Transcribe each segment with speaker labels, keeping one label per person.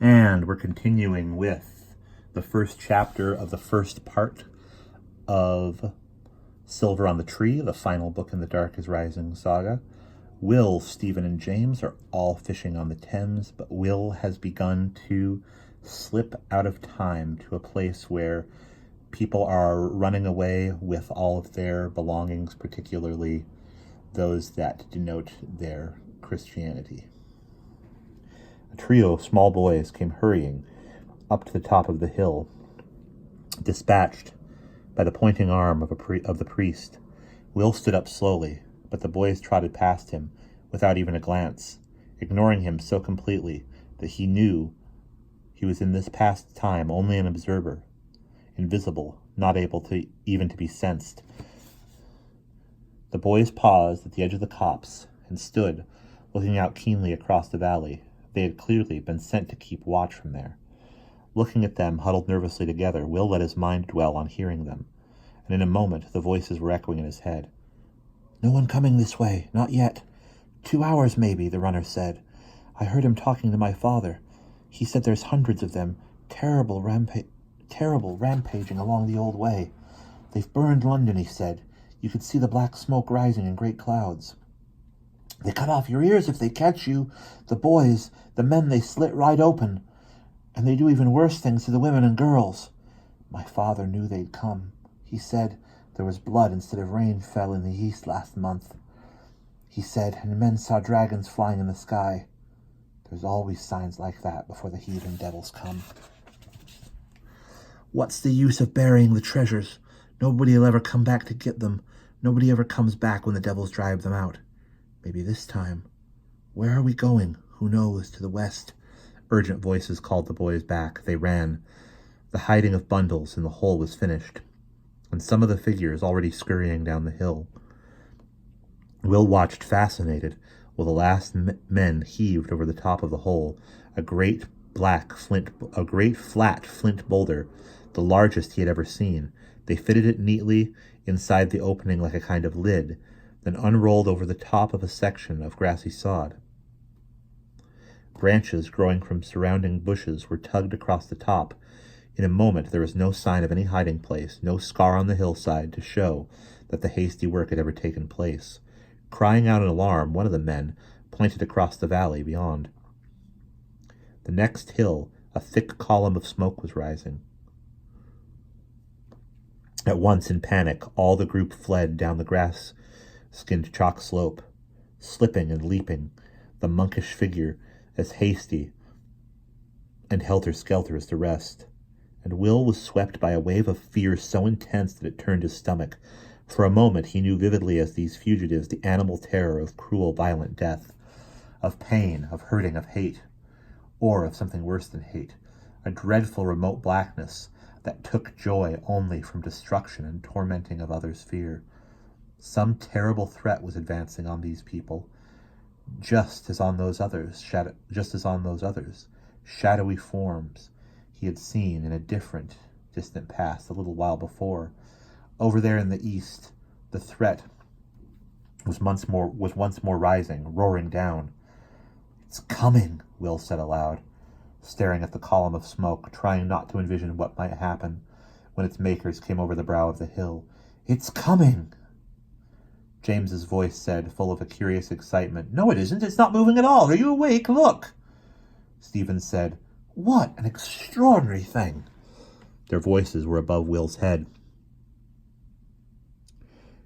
Speaker 1: And we're continuing with the first chapter of the first part of Silver on the Tree, the final book in the Dark is Rising saga. Will, Stephen, and James are all fishing on the Thames, but Will has begun to slip out of time to a place where people are running away with all of their belongings, particularly those that denote their Christianity. A trio of small boys came hurrying up to the top of the hill, dispatched by the pointing arm of the priest. Will stood up slowly, but the boys trotted past him without even a glance, ignoring him so completely that he knew he was in this past time only an observer, invisible, not able to even to be sensed. The boys paused at the edge of the copse and stood, looking out keenly across the valley. They had clearly been sent to keep watch from there. Looking at them huddled nervously together, Will let his mind dwell on hearing them, and in a moment the voices were echoing in his head. "No one coming this way, not yet. 2 hours maybe," the runner said. "I heard him talking to my father. He said there's hundreds of them, terrible rampaging along the old way. They've burned London," he said. "You could see the black smoke rising in great clouds. They cut off your ears if they catch you. The boys, the men they slit right open. And they do even worse things to the women and girls. My father knew they'd come. He said there was blood instead of rain fell in the east last month. He said, and men saw dragons flying in the sky. There's always signs like that before the heathen devils come. What's the use of burying the treasures? Nobody'll ever come back to get them. Nobody ever comes back when the devils drive them out. Maybe this time. Where are we going? Who knows? To the west." Urgent voices called the boys back. They ran. The hiding of bundles in the hole was finished, and some of the figures already scurrying down the hill. Will watched fascinated while the last men heaved over the top of the hole a great flat flint boulder, the largest he had ever seen. They fitted it neatly inside the opening like a kind of lid, then unrolled over the top of a section of grassy sod. Branches growing from surrounding bushes were tugged across the top. In a moment there was no sign of any hiding place, no scar on the hillside to show that the hasty work had ever taken place. Crying out in alarm, one of the men pointed across the valley beyond. The next hill, a thick column of smoke was rising. At once, in panic, all the group fled down the grass-skinned chalk slope, slipping and leaping, the monkish figure as hasty and helter-skelter as the rest. And Will was swept by a wave of fear so intense that it turned his stomach. For a moment he knew vividly as these fugitives the animal terror of cruel, violent death, of pain, of hurting, of hate, or of something worse than hate, a dreadful remote blackness that took joy only from destruction and tormenting of others' fear. Some terrible threat was advancing on these people, just as on those others, shadowy forms he had seen in a different, distant past a little while before. Over there in the east, the threat was once more rising, roaring down. "It's coming," Will said aloud, staring at the column of smoke, trying not to envision what might happen when its makers came over the brow of the hill. "It's coming!" James's voice said, full of a curious excitement. "No, it isn't. It's not moving at all. Are you awake? Look!" Stephen said, "What an extraordinary thing!" Their voices were above Will's head.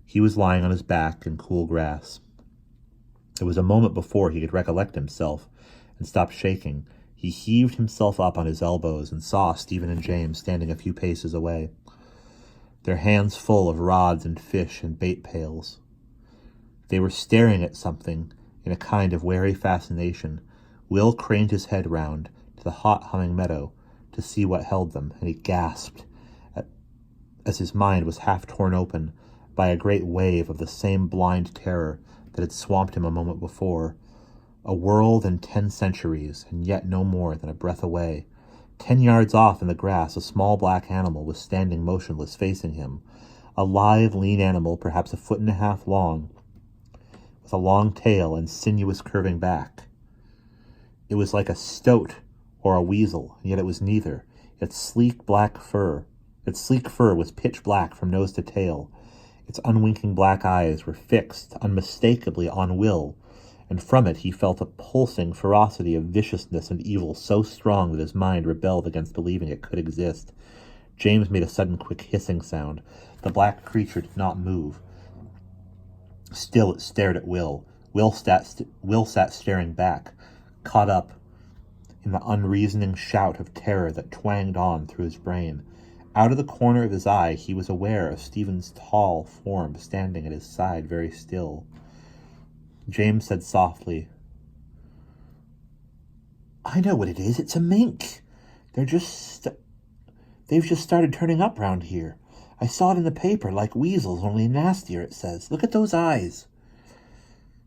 Speaker 1: He was lying on his back in cool grass. It was a moment before he could recollect himself and stop shaking. He heaved himself up on his elbows and saw Stephen and James standing a few paces away, their hands full of rods and fish and bait pails. They were staring at something in a kind of wary fascination. Will craned his head round to the hot humming meadow to see what held them, and he gasped as his mind was half torn open by a great wave of the same blind terror that had swamped him a moment before. A world and 10 centuries, and yet no more than a breath away. 10 yards off in the grass, a small black animal was standing motionless, facing him. A lithe, lean animal, perhaps 1.5 feet long, with a long tail and sinuous curving back. It was like a stoat or a weasel, and yet it was neither. Its sleek fur was pitch black from nose to tail. Its unwinking black eyes were fixed unmistakably on Will, and from it he felt a pulsing ferocity of viciousness and evil so strong that his mind rebelled against believing it could exist. James made a sudden quick hissing sound. The black creature did not move. Still it stared at Will. Will sat staring back, caught up in the unreasoning shout of terror that twanged on through his brain. Out of the corner of his eye he was aware of Stephen's tall form standing at his side, very still. James said softly, "I know what it is. It's a mink. They've just started turning up round here. I saw it in the paper, like weasels, only nastier, it says. Look at those eyes."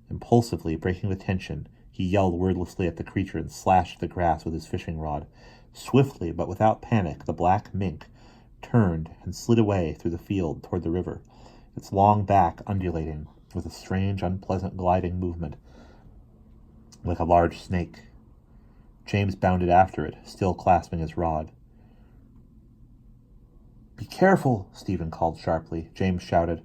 Speaker 1: Impulsively, breaking the tension, he yelled wordlessly at the creature and slashed the grass with his fishing rod. Swiftly, but without panic, the black mink turned and slid away through the field toward the river, its long back undulating with a strange, unpleasant gliding movement, like a large snake. James bounded after it, still clasping his rod. "Be careful," Stephen called sharply. James shouted,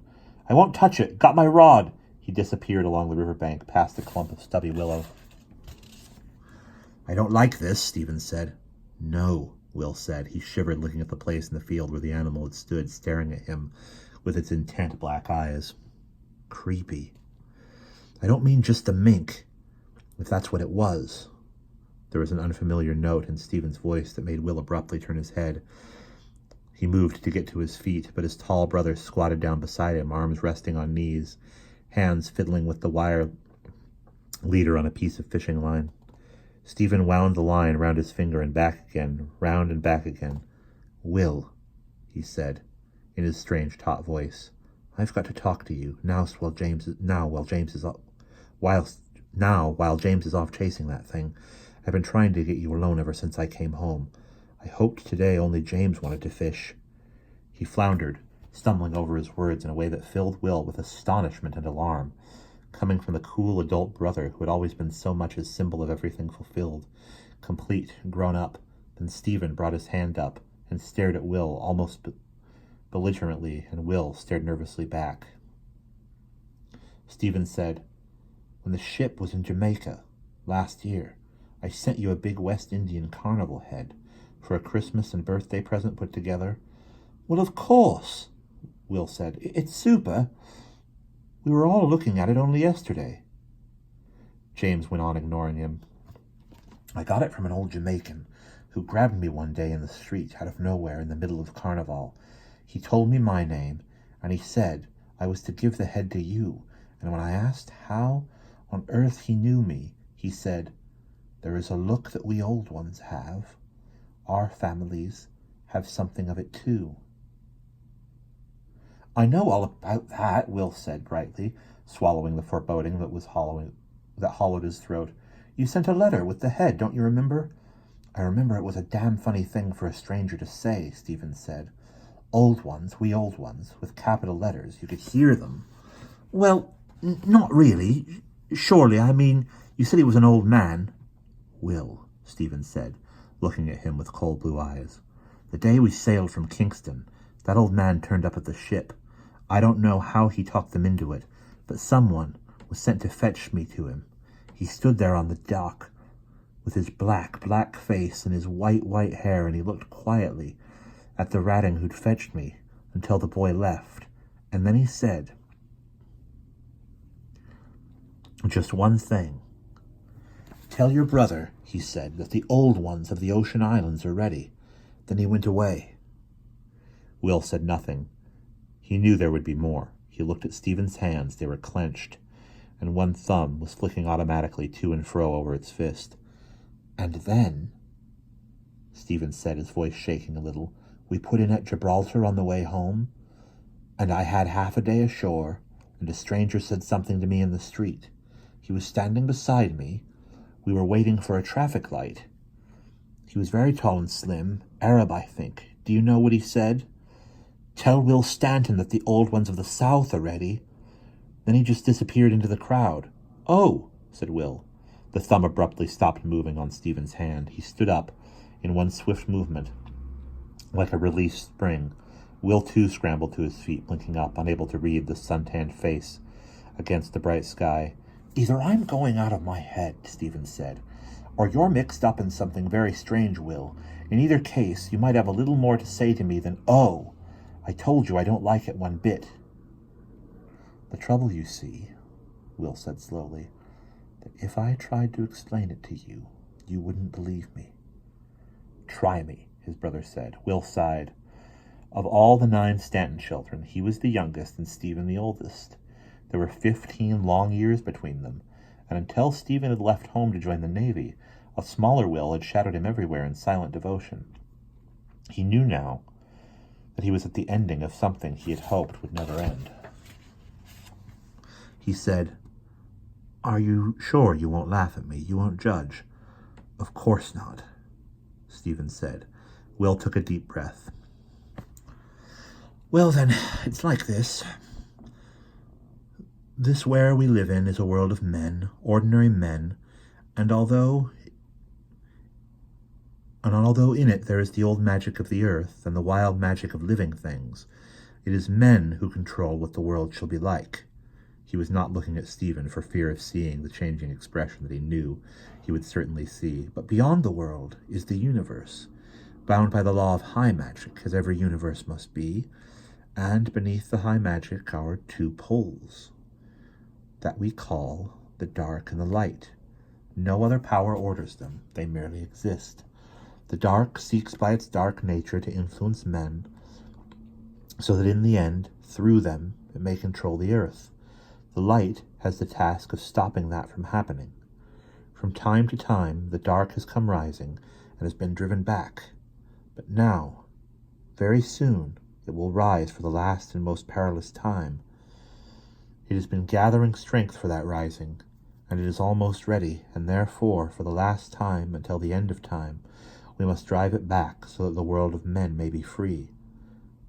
Speaker 1: "I won't touch it. Got my rod." He disappeared along the riverbank, past a clump of stubby willow. "I don't like this," Stephen said. "No," Will said. He shivered, looking at the place in the field where the animal had stood, staring at him with its intent black eyes. "Creepy. I don't mean just a mink, if that's what it was." There was an unfamiliar note in Stephen's voice that made Will abruptly turn his head. He moved to get to his feet, but his tall brother squatted down beside him, arms resting on knees, hands fiddling with the wire leader on a piece of fishing line. Stephen wound the line round his finger and back again, round and back again. "Will," he said, in his strange taut voice, "I've got to talk to you while James is off chasing that thing. I've been trying to get you alone ever since I came home. I hoped today only James wanted to fish." He floundered, stumbling over his words in a way that filled Will with astonishment and alarm, coming from the cool adult brother who had always been so much his symbol of everything fulfilled, complete, grown up. Then Stephen brought his hand up and stared at Will almost belligerently, and Will stared nervously back. Stephen said, "When the ship was in Jamaica last year, I sent you a big West Indian carnival head for a Christmas and birthday present put together." "Well, of course," Will said. "It's super. We were all looking at it only yesterday." James went on, ignoring him. "I got it from an old Jamaican who grabbed me one day in the street out of nowhere in the middle of Carnival. He told me my name, and he said I was to give the head to you, and when I asked how on earth he knew me, he said, 'There is a look that we old ones have. Our families have something of it too.'" "I know all about that," Will said brightly, swallowing the foreboding that hollowed his throat. "You sent a letter with the head, don't you remember?" "I remember it was a damn funny thing for a stranger to say," Stephen said. "Old ones, we old ones, with capital letters. You could hear them." "Well, not really. Surely, I mean, you said he was an old man." "Will," Stephen said, looking at him with cold blue eyes, "the day we sailed from Kingston, that old man turned up at the ship. I don't know how he talked them into it, but someone was sent to fetch me to him. He stood there on the dock with his black face and his white hair, and he looked quietly at the ratting who'd fetched me until the boy left. And then he said, 'Just one thing. Tell your brother,' he said, 'that the old ones of the Ocean Islands are ready.' Then he went away." Will said nothing. He knew there would be more. He looked at Stephen's hands. They were clenched, and one thumb was flicking automatically to and fro over its fist. "And then," Stephen said, his voice shaking a little, "we put in at Gibraltar on the way home, and I had half a day ashore, and a stranger said something to me in the street. He was standing beside me. We were waiting for a traffic light. He was very tall and slim, Arab, I think. Do you know what he said? 'Tell Will Stanton that the old ones of the South are ready.' Then he just disappeared into the crowd." "Oh," said Will. The thumb abruptly stopped moving on Stephen's hand. He stood up, In one swift movement, like a released spring, Will too scrambled to his feet, blinking up, unable to read the suntanned face against the bright sky. "Either I'm going out of my head," Stephen said, "or you're mixed up in something very strange, Will. In either case, you might have a little more to say to me than, 'Oh, I told you I don't like it one bit.'" "The trouble, you see," Will said slowly, "that if I tried to explain it to you, you wouldn't believe me." "Try me," his brother said. Will sighed. Of all the 9 Stanton children, he was the youngest and Stephen the oldest. There were 15 long years between them, and until Stephen had left home to join the Navy, a smaller Will had shadowed him everywhere in silent devotion. He knew now that he was at the ending of something he had hoped would never end. He said, "Are you sure you won't laugh at me? You won't judge?" "Of course not," Stephen said. Will took a deep breath. "Well then, it's like this. This where we live in is a world of men, ordinary men, and although in it there is the old magic of the earth and the wild magic of living things, it is men who control what the world shall be like." He was not looking at Stephen for fear of seeing the changing expression that he knew he would certainly see. "But beyond the world is the universe, bound by the law of high magic, as every universe must be, and beneath the high magic are 2 poles that we call the dark and the light. No other power orders them. They merely exist. The dark seeks by its dark nature to influence men, so that in the end, through them, it may control the earth. The light has the task of stopping that from happening. From time to time, the dark has come rising and has been driven back. But now, very soon, it will rise for the last and most perilous time. It has been gathering strength for that rising, and it is almost ready, and therefore, for the last time until the end of time, we must drive it back so that the world of men may be free."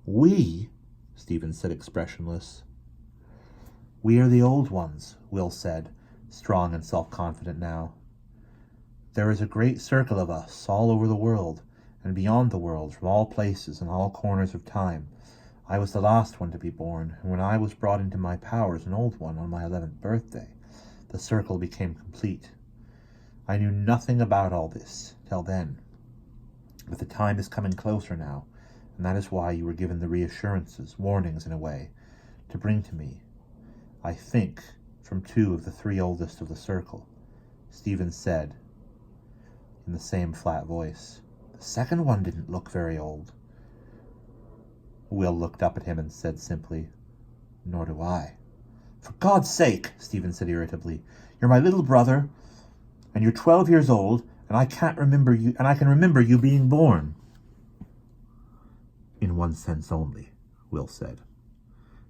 Speaker 1: "We?" Stephen said, expressionless. "We are the old ones," Will said, strong and self-confident now. "There is a great circle of us all over the world, and beyond the world, from all places and all corners of time. I was the last one to be born, and when I was brought into my power as an old one on my 11th birthday, the circle became complete. I knew nothing about all this till then. But the time is coming closer now, and that is why you were given the reassurances, warnings in a way, to bring to me, I think, from 2 of the 3 oldest of the circle," Stephen said in the same flat voice. "The second one didn't look very old." Will looked up at him and said simply, "Nor do I." "For God's sake," Stephen said irritably, "you're my little brother, and you're 12 years old, and I can remember you being born." "In one sense only," Will said.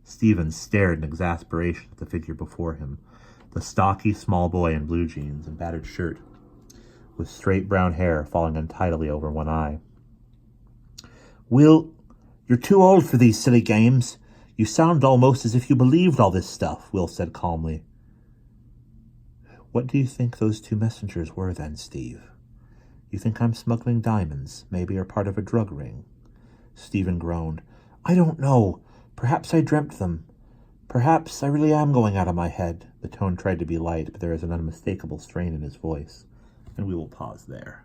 Speaker 1: Stephen stared in exasperation at the figure before him, the stocky small boy in blue jeans and battered shirt, with straight brown hair falling untidily over one eye. "Will, you're too old for these silly games. You sound almost as if you believed all this stuff," Will said calmly. "What do you think those 2 messengers were then, Steve? You think I'm smuggling diamonds, maybe, or part of a drug ring?" Stephen groaned. "I don't know. Perhaps I dreamt them. Perhaps I really am going out of my head." The tone tried to be light, but there is an unmistakable strain in his voice, and we will pause there.